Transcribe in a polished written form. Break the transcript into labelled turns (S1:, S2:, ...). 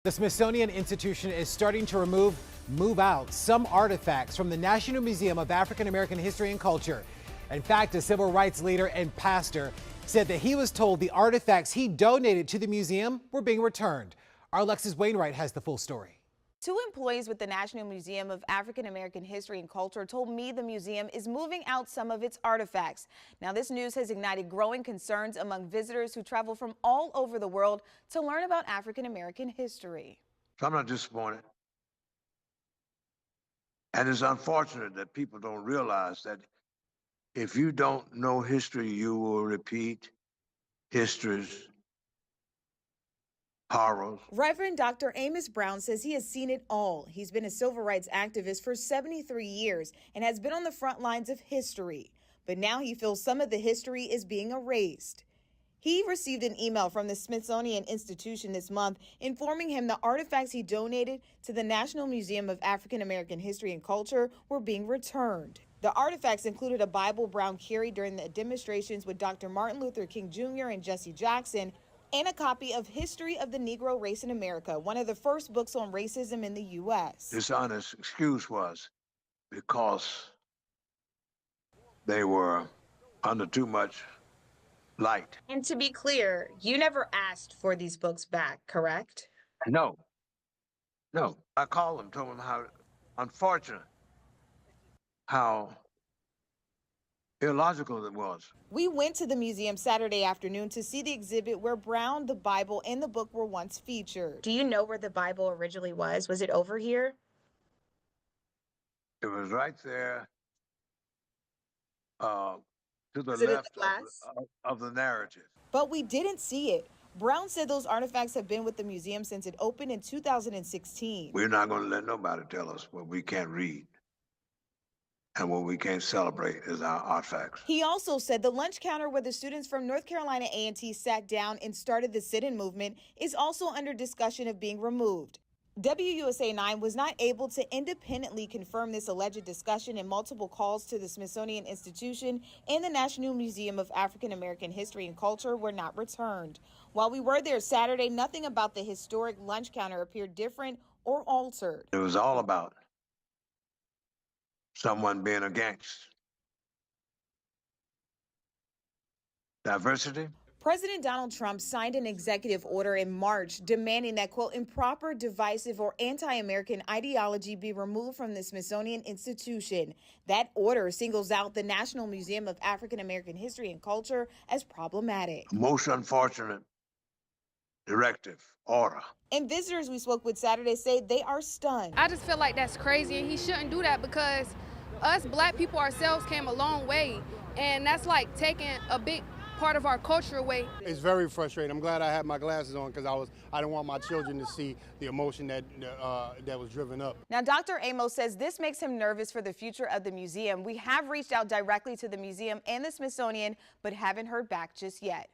S1: The Smithsonian Institution is starting to move out some artifacts from the National Museum of African American History and Culture. In fact, a civil rights leader and pastor said that he was told the artifacts he donated to the museum were being returned. Our Alexis Wainwright has the full story.
S2: Two employees with the National Museum of African American History and Culture told me the museum is moving out some of its artifacts. Now, this news has ignited growing concerns among visitors who travel from all over the world to learn about African American history.
S3: So I'm not disappointed. And it's unfortunate that people don't realize that if you don't know history, you will repeat history's horrors.
S2: Reverend Dr. Amos Brown says he has seen it all. He's been a civil rights activist for 73 years and has been on the front lines of history. But now he feels some of the history is being erased. He received an email from the Smithsonian Institution this month informing him the artifacts he donated to the National Museum of African American History and Culture were being returned. The artifacts included a Bible Brown carried during the demonstrations with Dr. Martin Luther King Jr. and Jesse Jackson, and a copy of History of the Negro Race in America, one of the first books on racism in the U.S.
S3: This honest excuse was because they were under too much light.
S2: And to be clear, you never asked for these books back, correct?
S3: No. I called them, told them how unfortunate, how illogical it was.
S2: We went to the museum Saturday afternoon to see the exhibit where Brown, the Bible, and the book were once featured. Do you know where the Bible originally was? Was it over here?
S3: It was right there to the
S2: Is it in
S3: left
S2: the glass?
S3: of the narrative.
S2: But we didn't see it. Brown said those artifacts have been with the museum since it opened in 2016.
S3: We're not going to let nobody tell us what we can't read. And what we can't celebrate is our artifacts.
S2: He also said the lunch counter where the students from North Carolina A&T sat down and started the sit-in movement is also under discussion of being removed. WUSA 9 was not able to independently confirm this alleged discussion, and multiple calls to the Smithsonian Institution and the National Museum of African American History and Culture were not returned. While we were there Saturday, nothing about the historic lunch counter appeared different or altered.
S3: It was all about someone being against diversity.
S2: President Donald Trump signed an executive order in March demanding that, quote, improper, divisive, or anti-American ideology be removed from the Smithsonian Institution. That order singles out the National Museum of African American History and Culture as problematic.
S3: Most unfortunate directive, order.
S2: And visitors we spoke with Saturday say they are stunned.
S4: I just feel like that's crazy, and he shouldn't do that because us black people ourselves came a long way, and that's like taking a big part of our culture away.
S5: It's very frustrating. I'm glad I had my glasses on because I didn't want my children to see the emotion that was driven up.
S2: Now, Dr. Amos says this makes him nervous for the future of the museum. We have reached out directly to the museum and the Smithsonian, but haven't heard back just yet.